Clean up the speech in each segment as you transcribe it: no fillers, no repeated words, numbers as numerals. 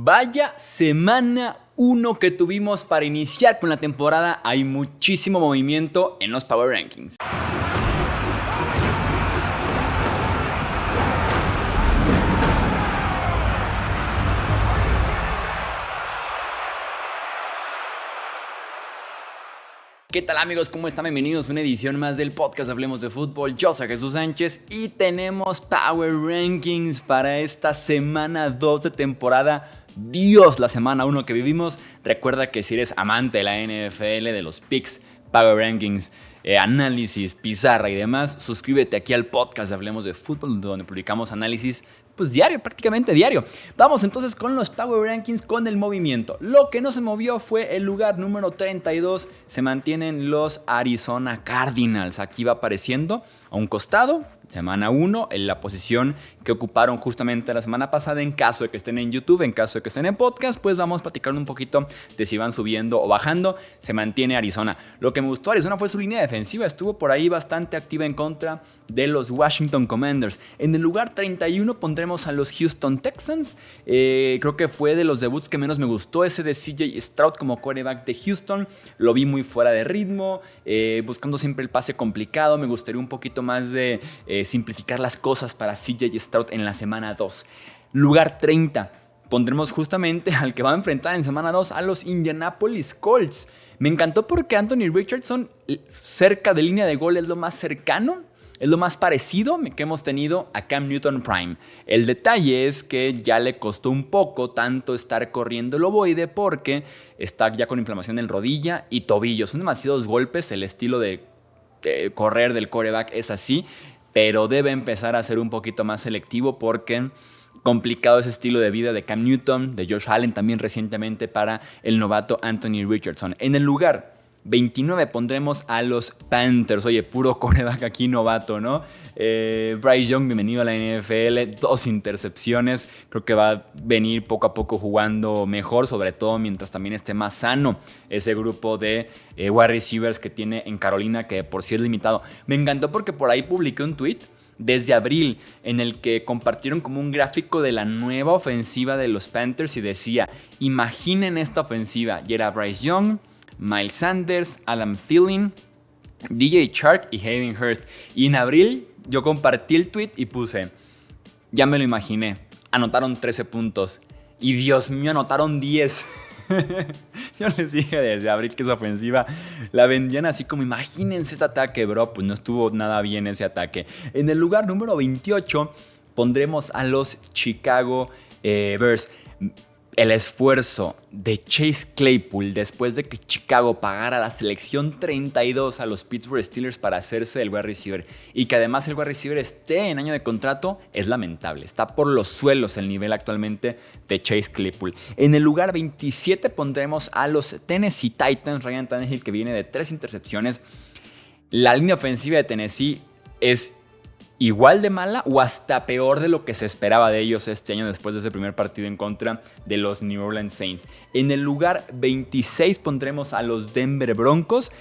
Vaya semana 1 que tuvimos para iniciar con la temporada. Hay muchísimo movimiento en los Power Rankings. ¿Qué tal amigos? ¿Cómo están? Bienvenidos a una edición más del podcast Hablemos de Fútbol. Yo soy Jesús Sánchez y tenemos Power Rankings para esta semana 2 de temporada. Dios, la semana 1 que vivimos. Recuerda que si eres amante de la NFL, de los picks, Power Rankings, análisis, pizarra y demás, suscríbete aquí al podcast Hablemos de Fútbol, donde publicamos análisis diario, prácticamente diario. Vamos entonces con los Power Rankings, con el movimiento. Lo que no se movió fue el lugar número 32. Se mantienen los Arizona Cardinals. Aquí va apareciendo a un costado, semana 1, en la posición que ocuparon justamente la semana pasada. En caso de que estén en YouTube, en caso de que estén en podcast, pues vamos platicando un poquito de si van subiendo o bajando. Se mantiene Arizona. Lo que me gustó de Arizona fue su línea defensiva. Estuvo por ahí bastante activa en contra de los Washington Commanders. En el lugar 31 pondremos a los Houston Texans. Creo que fue de los debuts que menos me gustó ese de CJ Stroud como quarterback de Houston. Lo vi muy fuera de ritmo, buscando siempre el pase complicado. Me gustaría un poquito más de simplificar las cosas para CJ Stroud en la semana 2. Lugar 30 pondremos justamente al que va a enfrentar en semana 2 a los Indianapolis Colts. Me encantó porque Anthony Richardson cerca de línea de gol es lo más cercano, es lo más parecido que hemos tenido a Cam Newton Prime. El detalle es que ya le costó un poco tanto estar corriendo el ovoide porque está ya con inflamación en rodilla y tobillo. Son demasiados golpes, el estilo de correr del quarterback es así, pero debe empezar a ser un poquito más selectivo porque complicado ese estilo de vida de Cam Newton, de Josh Allen también recientemente para el novato Anthony Richardson. En el lugar 29 pondremos a los Panthers. Oye, puro quarterback aquí novato, ¿no? Bryce Young, bienvenido a la NFL. 2 intercepciones. Creo que va a venir poco a poco jugando mejor, sobre todo mientras también esté más sano ese grupo de wide receivers que tiene en Carolina, que por sí es limitado. Me encantó porque por ahí publiqué un tweet desde abril en el que compartieron como un gráfico de la nueva ofensiva de los Panthers y decía, imaginen esta ofensiva. Y era Bryce Young, Miles Sanders, Adam Thielen, DJ Chark y Hayden Hurst. Y en abril yo compartí el tweet y puse, ya me lo imaginé, anotaron 13 puntos. Y Dios mío, anotaron 10. Yo les dije desde abril que esa ofensiva la vendían así como, imagínense este ataque, bro. Pues no estuvo nada bien ese ataque. En el lugar número 28 pondremos a los Chicago Bears. El esfuerzo de Chase Claypool después de que Chicago pagara la selección 32 a los Pittsburgh Steelers para hacerse el wide receiver y que además el wide receiver esté en año de contrato es lamentable. Está por los suelos el nivel actualmente de Chase Claypool. En el lugar 27 pondremos a los Tennessee Titans. Ryan Tannehill, que viene de 3 intercepciones. La línea ofensiva de Tennessee es igual de mala o hasta peor de lo que se esperaba de ellos este año después de ese primer partido en contra de los New Orleans Saints. En el lugar 26 pondremos a los Denver Broncos.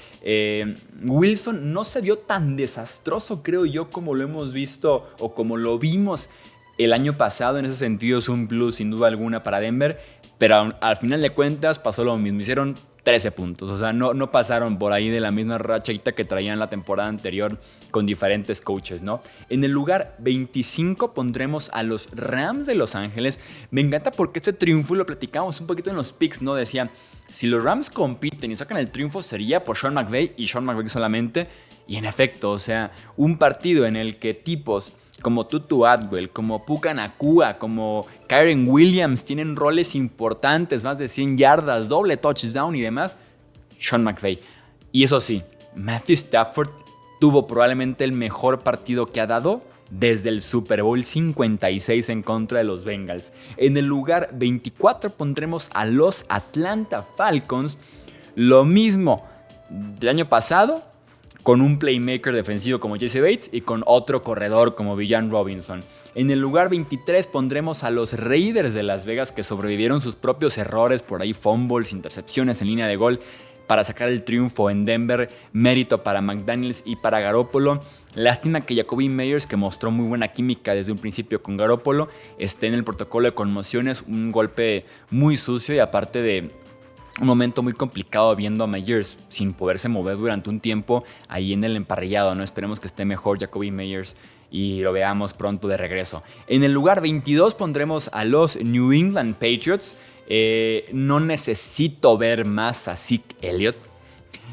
Wilson no se vio tan desastroso, creo yo, como lo hemos visto o como lo vimos el año pasado. En ese sentido es un plus sin duda alguna para Denver, pero al final de cuentas pasó lo mismo. Hicieron 13 puntos, o sea, no pasaron por ahí de la misma rachita que traían la temporada anterior con diferentes coaches, ¿no? En el lugar 25 pondremos a los Rams de Los Ángeles. Me encanta porque este triunfo lo platicamos un poquito en los picks, ¿no? Decían, si los Rams compiten y sacan el triunfo sería por Sean McVay y Sean McVay solamente. Y en efecto, o sea, un partido en el que tipos como Tutu Atwell, como Puka Nacua, como Kyren Williams tienen roles importantes, más de 100 yardas, doble touchdown y demás, Sean McVay. Y eso sí, Matthew Stafford tuvo probablemente el mejor partido que ha dado desde el Super Bowl 56 en contra de los Bengals. En el lugar 24 pondremos a los Atlanta Falcons. Lo mismo del año pasado, con un playmaker defensivo como Jesse Bates y con otro corredor como Villan Robinson. En el lugar 23 pondremos a los Raiders de Las Vegas, que sobrevivieron sus propios errores, por ahí fumbles, intercepciones en línea de gol, para sacar el triunfo en Denver. Mérito para McDaniels y para Garoppolo. Lástima que Jacoby Meyers, que mostró muy buena química desde un principio con Garoppolo, esté en el protocolo de conmociones. Un golpe muy sucio y aparte de un momento muy complicado viendo a Meyers sin poderse mover durante un tiempo ahí en el emparrillado, ¿no? Esperemos que esté mejor Jacoby Meyers y lo veamos pronto de regreso. En el lugar 22 pondremos a los New England Patriots. No necesito ver más a Zeke Elliott.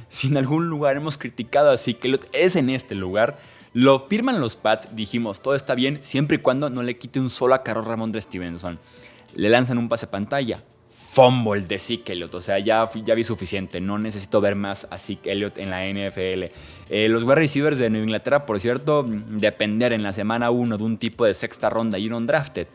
Si en algún lugar hemos criticado a Zeke Elliott, es en este lugar. Lo firman los Pats, dijimos, todo está bien siempre y cuando no le quite un solo acarreo a Ramondre Stevenson. Le lanzan un pase pantalla. Fumble de Zeke Elliott, o sea, ya vi suficiente, no necesito ver más a Zeke Elliott en la NFL. Los wide receivers de Nueva Inglaterra, por cierto, depender en la semana 1 de un tipo de sexta ronda y un undrafted,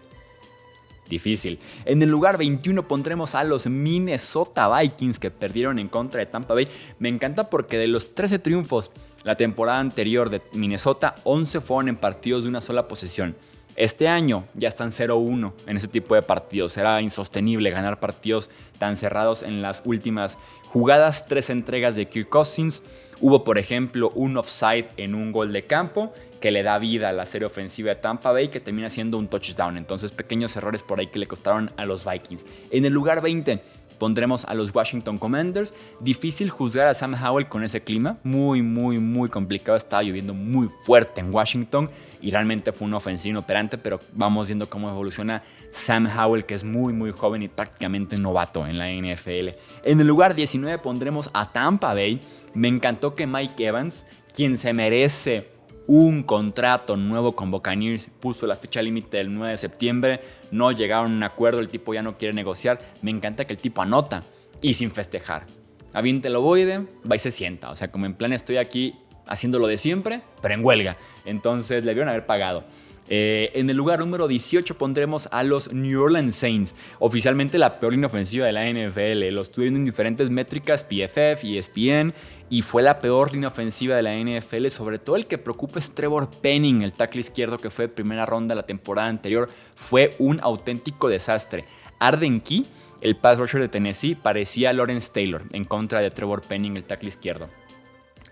difícil. En el lugar 21 pondremos a los Minnesota Vikings, que perdieron en contra de Tampa Bay. Me encanta porque de los 13 triunfos la temporada anterior de Minnesota, 11 fueron en partidos de una sola posesión. Este año ya están 0-1 en ese tipo de partidos. Era insostenible ganar partidos tan cerrados en las últimas jugadas. 3 entregas de Kirk Cousins. Hubo, por ejemplo, un offside en un gol de campo que le da vida a la serie ofensiva de Tampa Bay, que termina siendo un touchdown. Entonces, pequeños errores por ahí que le costaron a los Vikings. En el lugar 20 pondremos a los Washington Commanders. Difícil juzgar a Sam Howell con ese clima. Muy, muy, muy complicado. Estaba lloviendo muy fuerte en Washington y realmente fue una ofensiva inoperante, pero vamos viendo cómo evoluciona Sam Howell, que es muy, muy joven y prácticamente novato en la NFL. En el lugar 19 pondremos a Tampa Bay. Me encantó que Mike Evans, quien se merece un contrato nuevo con Buccaneers, puso la fecha límite del 9 de septiembre, no llegaron a un acuerdo, el tipo ya no quiere negociar. Me encanta que el tipo anota y sin festejar. Avienta el ovoide, va y se sienta. O sea, como en plan estoy aquí haciendo lo de siempre, pero en huelga. Entonces le debieron haber pagado. En el lugar número 18 pondremos a los New Orleans Saints, oficialmente la peor línea ofensiva de la NFL. Lo estuve viendo en diferentes métricas, PFF y ESPN, y fue la peor línea ofensiva de la NFL. Sobre todo el que preocupa es Trevor Penning, el tackle izquierdo que fue de primera ronda la temporada anterior. Fue un auténtico desastre. Arden Key, el pass rusher de Tennessee, parecía Lawrence Taylor en contra de Trevor Penning, el tackle izquierdo.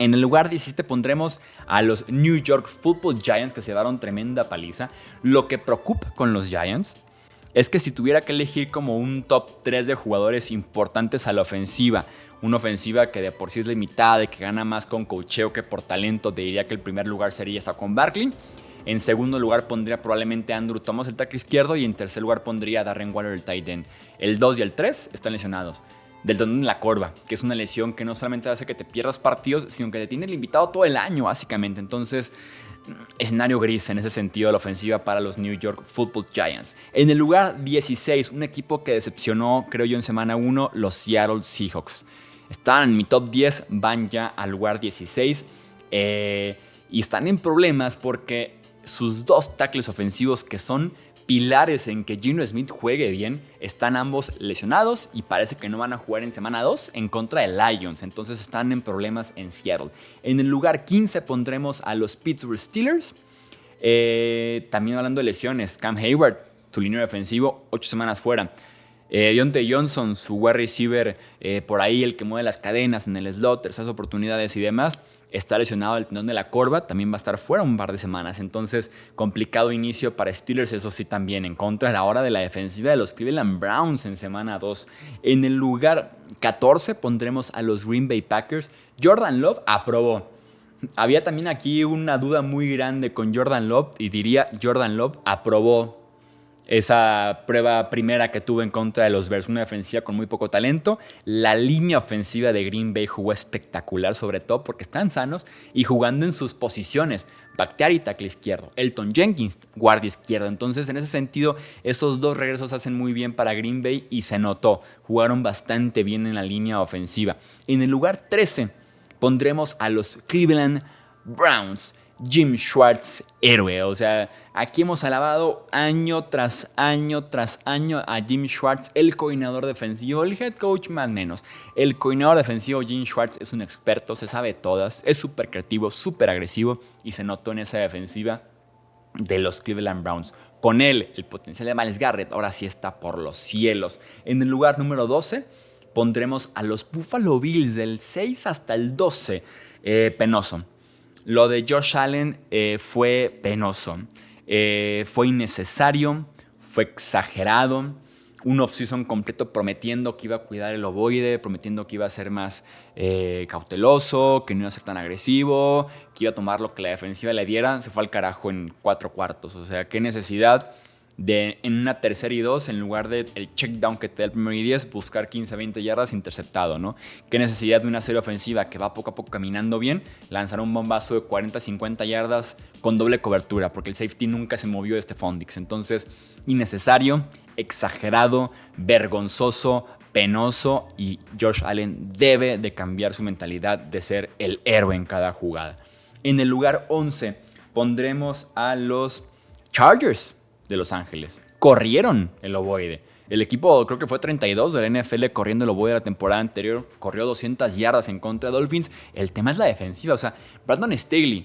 En el lugar 17 pondremos a los New York Football Giants, que se llevaron tremenda paliza. Lo que preocupa con los Giants es que si tuviera que elegir como un top 3 de jugadores importantes a la ofensiva, una ofensiva que de por sí es limitada y que gana más con coacheo que por talento, te diría que el primer lugar sería Saquon Barkley. En segundo lugar pondría probablemente a Andrew Thomas, el tackle izquierdo, y en tercer lugar pondría a Darren Waller, el tight end. El 2 y el 3 están lesionados del tendón de la corva, que es una lesión que no solamente hace que te pierdas partidos, sino que te tiene limitado todo el año, básicamente. Entonces, escenario gris en ese sentido de la ofensiva para los New York Football Giants. En el lugar 16, un equipo que decepcionó, creo yo, en semana 1, los Seattle Seahawks. Estaban en mi top 10, van ya al lugar 16 y están en problemas porque sus dos tackles ofensivos, que son pilares en que Geno Smith juegue bien, están ambos lesionados y parece que no van a jugar en semana 2 en contra de Lions. Entonces están en problemas en Seattle. En el lugar 15 pondremos a los Pittsburgh Steelers. También hablando de lesiones, Cam Hayward, su línea defensivo, 8 semanas fuera. Diontae Johnson, su wide receiver, por ahí el que mueve las cadenas en el slot, terceras oportunidades y demás, está lesionado del tendón de la corva, también va a estar fuera un par de semanas. Entonces, complicado inicio para Steelers, eso sí también, en contra a la hora de la defensiva de los Cleveland Browns en semana 2. En el lugar 14 pondremos a los Green Bay Packers. Jordan Love aprobó. Había también aquí una duda muy grande con Jordan Love y diría Jordan Love aprobó esa prueba primera que tuvo en contra de los Bears, una defensiva con muy poco talento. La línea ofensiva de Green Bay jugó espectacular, sobre todo porque están sanos y jugando en sus posiciones. Bakhtiari, tackle izquierdo, Elton Jenkins, guardia izquierdo. Entonces, en ese sentido, esos dos regresos hacen muy bien para Green Bay y se notó. Jugaron bastante bien en la línea ofensiva. En el lugar 13 pondremos a los Cleveland Browns. Jim Schwartz, héroe. O sea, aquí hemos alabado año tras año tras año a Jim Schwartz, el coordinador defensivo, el head coach más o menos. El coordinador defensivo Jim Schwartz es un experto, se sabe todas, es súper creativo, súper agresivo y se notó en esa defensiva de los Cleveland Browns. Con él, el potencial de Myles Garrett ahora sí está por los cielos. En el lugar número 12 pondremos a los Buffalo Bills del 6 hasta el 12. Penoso. Lo de Josh Allen fue penoso. Fue innecesario, fue exagerado. Un offseason completo prometiendo que iba a cuidar el ovoide, prometiendo que iba a ser más cauteloso, que no iba a ser tan agresivo, que iba a tomar lo que la defensiva le diera. Se fue al carajo en 4 cuartos. O sea, qué necesidad de en una 3rd y 2, en lugar del check down que te da el primero y 10, buscar 15-20 yardas interceptado, ¿no? Qué necesidad de una serie ofensiva que va poco a poco caminando bien, lanzar un bombazo de 40-50 yardas con doble cobertura, porque el safety nunca se movió de Stephon Diggs. Entonces, innecesario, exagerado, vergonzoso, penoso, y Josh Allen debe de cambiar su mentalidad de ser el héroe en cada jugada. En el lugar 11 pondremos a los Chargers de Los Ángeles. Corrieron el ovoide. El equipo creo que fue 32 de la NFL corriendo el ovoide la temporada anterior. Corrió 200 yardas en contra de Dolphins. El tema es la defensiva. O sea, Brandon Staley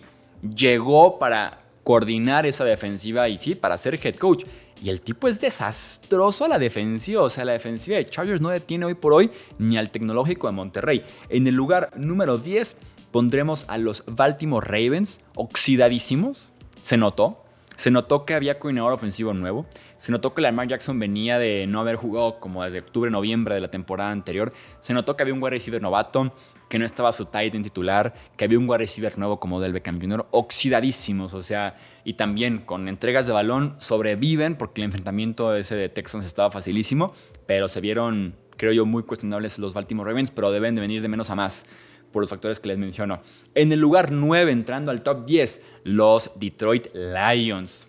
llegó para coordinar esa defensiva y sí, para ser head coach. Y el tipo es desastroso a la defensiva. O sea, la defensiva de Chargers no detiene hoy por hoy ni al Tecnológico de Monterrey. En el lugar número 10 pondremos a los Baltimore Ravens, oxidadísimos. Se notó que había coordinador ofensivo nuevo. Se notó que Lamar Jackson venía de no haber jugado como desde octubre, noviembre de la temporada anterior. Se notó que había un wide receiver novato, que no estaba su tight end titular, que había un wide receiver nuevo como Del Beckham Jr. Oxidadísimos, o sea, y también con entregas de balón sobreviven porque el enfrentamiento ese de Texans estaba facilísimo, pero se vieron, creo yo, muy cuestionables los Baltimore Ravens, pero deben de venir de menos a más por los factores que les menciono. En el lugar 9, entrando al top 10, los Detroit Lions.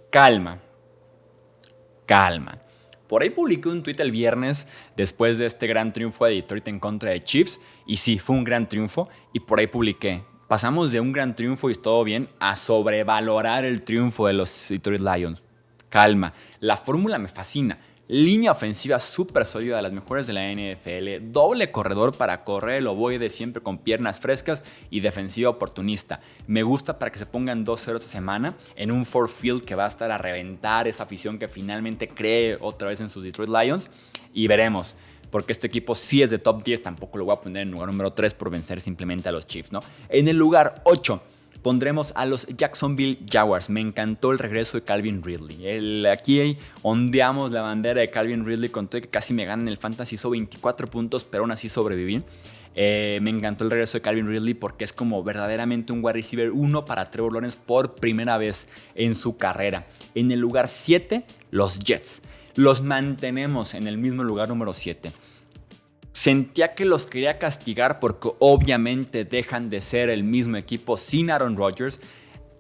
Calma. Por ahí publiqué un tweet el viernes después de este gran triunfo de Detroit en contra de Chiefs. Y sí, fue un gran triunfo. Y por ahí publiqué: pasamos de un gran triunfo y todo bien a sobrevalorar el triunfo de los Detroit Lions. Calma. La fórmula me fascina. Línea ofensiva súper sólida, de las mejores de la NFL. Doble corredor para correr el ovoide siempre con piernas frescas y defensiva oportunista. Me gusta para que se pongan 2-0 esta semana en un Ford Field que va a estar a reventar esa afición que finalmente cree otra vez en sus Detroit Lions. Y veremos, porque este equipo sí es de top 10. Tampoco lo voy a poner en lugar número 3 por vencer simplemente a los Chiefs, ¿no? En el lugar 8 pondremos a los Jacksonville Jaguars. Me encantó el regreso de Calvin Ridley. Aquí ondeamos la bandera de Calvin Ridley con todo que casi me ganan el fantasy. Hizo 24 puntos, pero aún así sobreviví. Me encantó el regreso de Calvin Ridley porque es como verdaderamente un wide receiver 1 para Trevor Lawrence por primera vez en su carrera. En el lugar 7, los Jets. Los mantenemos en el mismo lugar número 7. Sentía que los quería castigar porque obviamente dejan de ser el mismo equipo sin Aaron Rodgers.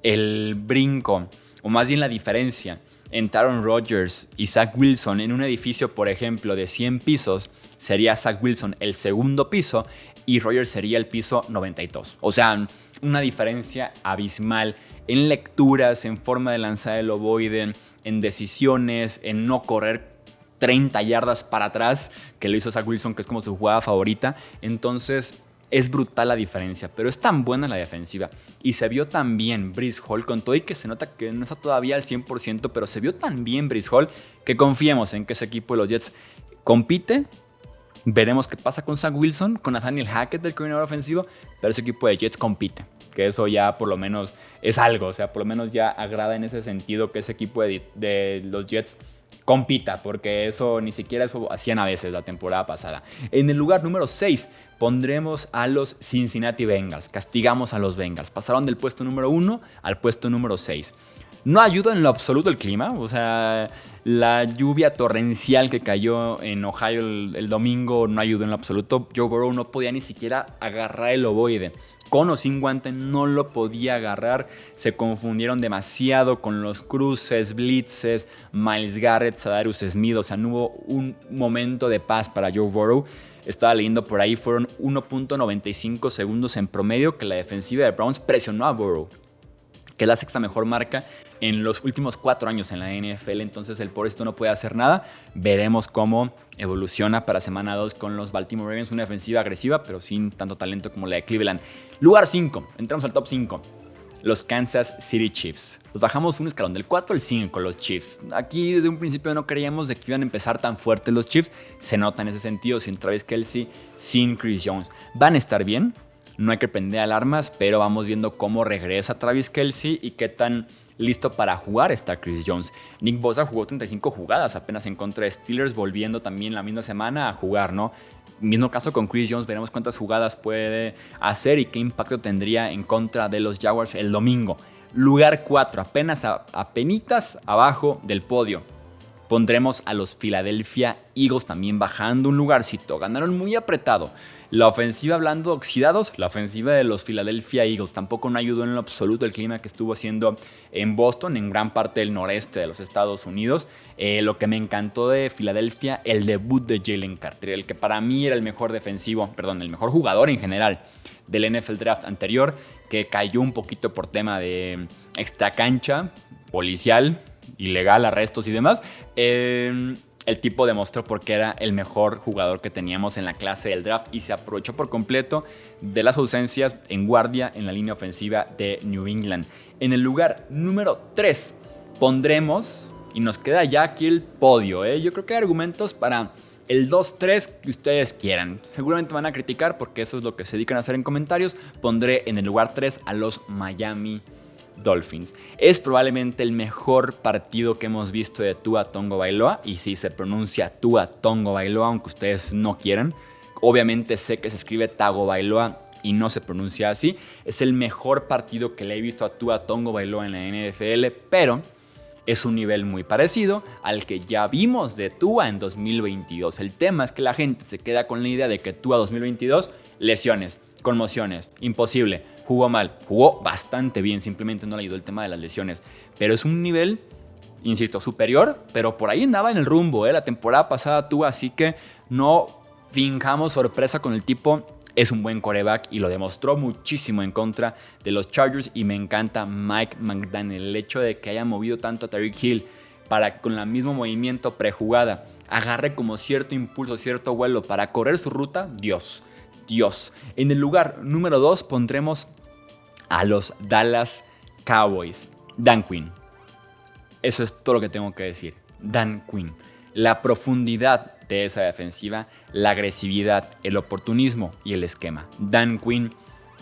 El brinco, o más bien la diferencia entre Aaron Rodgers y Zach Wilson en un edificio, por ejemplo, de 100 pisos, sería Zach Wilson el segundo piso y Rodgers sería el piso 92. O sea, una diferencia abismal en lecturas, en forma de lanzar el ovoide, en decisiones, en no correr 30 yardas para atrás, que lo hizo Zach Wilson, que es como su jugada favorita. Entonces es brutal la diferencia, pero es tan buena la defensiva y se vio tan bien Breece Hall, con todo y que se nota que no está todavía al 100%, pero se vio tan bien Breece Hall que confiemos en que ese equipo de los Jets compite. Veremos qué pasa con Zach Wilson, con Nathaniel Hackett del coordinador ofensivo, pero ese equipo de Jets compite, que eso ya por lo menos es algo. O sea, por lo menos ya agrada en ese sentido que ese equipo de los Jets compita, porque eso ni siquiera eso hacían a veces la temporada pasada. En el lugar número 6 pondremos a los Cincinnati Bengals. Castigamos a los Bengals. Pasaron del puesto número 1 al puesto número 6. No ayuda en lo absoluto el clima. O sea, la lluvia torrencial que cayó en Ohio el domingo no ayudó en lo absoluto. Joe Burrow no podía ni siquiera agarrar el ovoide. Con o sin guante no lo podía agarrar. Se confundieron demasiado con los cruces, blitzes, Myles Garrett, Zadarius Smith. O sea, no hubo un momento de paz para Joe Burrow. Estaba leyendo por ahí, fueron 1.95 segundos en promedio que la defensiva de Browns presionó a Burrow, que es la sexta mejor marca en los últimos 4 años en la NFL. Entonces el pobrecito no puede hacer nada. Veremos cómo evoluciona para semana 2 con los Baltimore Ravens. Una defensiva agresiva, pero sin tanto talento como la de Cleveland. Lugar 5, entramos al top 5. los Kansas City Chiefs. Los bajamos un escalón del 4 al 5 los Chiefs. Aquí desde un principio no creíamos de que iban a empezar tan fuertes los Chiefs. Se nota en ese sentido, sin Travis Kelce, sin Chris Jones. Van a estar bien, no hay que prender alarmas, pero vamos viendo cómo regresa Travis Kelce y qué tan listo para jugar está Chris Jones. Nick Bosa jugó 35 jugadas apenas en contra de Steelers, volviendo también la misma semana a jugar, ¿no? Mismo caso con Chris Jones, veremos cuántas jugadas puede hacer y qué impacto tendría en contra de los Jaguars el domingo. Lugar 4, apenas apenitas abajo del podio. Pondremos a los Philadelphia Eagles también bajando un lugarcito. Ganaron muy apretado. La ofensiva, hablando oxidados, la ofensiva de los Philadelphia Eagles tampoco no ayudó en lo absoluto el clima que estuvo haciendo en Boston, en gran parte del noreste de los Estados Unidos. Lo que me encantó de Filadelfia, el debut de Jalen Carter, el que para mí era el mejor el mejor jugador en general del NFL Draft anterior, que cayó un poquito por tema de extracancha, policial, ilegal, arrestos y demás. El tipo demostró por qué era el mejor jugador que teníamos en la clase del draft y se aprovechó por completo de las ausencias en guardia en la línea ofensiva de New England. En el lugar número 3 pondremos, y nos queda ya aquí el podio, yo creo que hay argumentos para el 2-3 que ustedes quieran. Seguramente van a criticar porque eso es lo que se dedican a hacer en comentarios. Pondré en el lugar 3 a los Miami Dolphins. Es probablemente el mejor partido que hemos visto de Tua Tagovailoa, y sí se pronuncia Tua Tagovailoa, aunque ustedes no quieran. Obviamente sé que se escribe Tagovailoa y no se pronuncia así. Es el mejor partido que le he visto a Tua Tagovailoa en la NFL, pero es un nivel muy parecido al que ya vimos de Tua en 2022. El tema es que la gente se queda con la idea de que Tua 2022, lesiones, conmociones, imposible. Jugó mal, jugó bastante bien, simplemente no le ayudó el tema de las lesiones. Pero es un nivel, insisto, superior, pero por ahí andaba en el rumbo, la temporada pasada Tua, así que no fingamos sorpresa con el tipo. Es un buen quarterback y lo demostró muchísimo en contra de los Chargers, y me encanta Mike McDaniel, el hecho de que haya movido tanto a Tyreek Hill para que con el mismo movimiento prejugada agarre como cierto impulso, cierto vuelo para correr su ruta. Dios. En el lugar número 2 pondremos a los Dallas Cowboys. Dan Quinn. Eso es todo lo que tengo que decir. Dan Quinn. La profundidad de esa defensiva, la agresividad, el oportunismo y el esquema. Dan Quinn,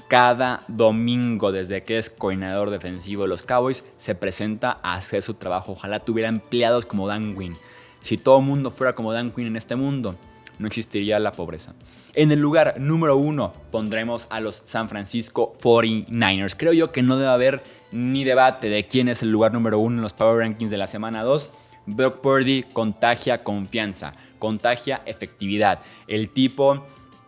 cada domingo desde que es coordinador defensivo de los Cowboys, se presenta a hacer su trabajo. Ojalá tuviera empleados como Dan Quinn. Si todo el mundo fuera como Dan Quinn en este mundo, no existiría la pobreza. En el lugar número 1 pondremos a los San Francisco 49ers. Creo yo que no debe haber ni debate de quién es el lugar número 1 en los Power Rankings de la semana 2. Brock Purdy contagia confianza, contagia efectividad. El tipo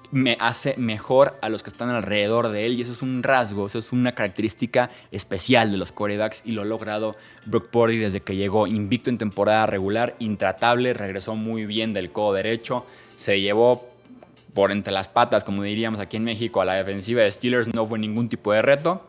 me hace mejor a los que están alrededor de él, y eso es un rasgo, eso es una característica especial de los quarterbacks, y lo ha logrado Brock Purdy desde que llegó invicto en temporada regular, intratable, regresó muy bien del codo derecho, se llevó por entre las patas, como diríamos aquí en México, a la defensiva de Steelers. No fue ningún tipo de reto,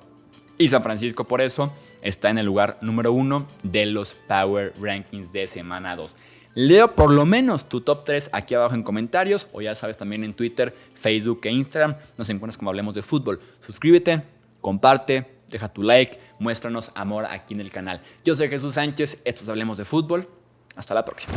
y San Francisco por eso está en el lugar número 1 de los Power Rankings de semana 2. Leo por lo menos tu top 3 aquí abajo en comentarios, o ya sabes, también en Twitter, Facebook e Instagram. Nos encuentras como Hablemos de Fútbol. Suscríbete, comparte, deja tu like, muéstranos amor aquí en el canal. Yo soy Jesús Sánchez, esto es Hablemos de Fútbol. Hasta la próxima.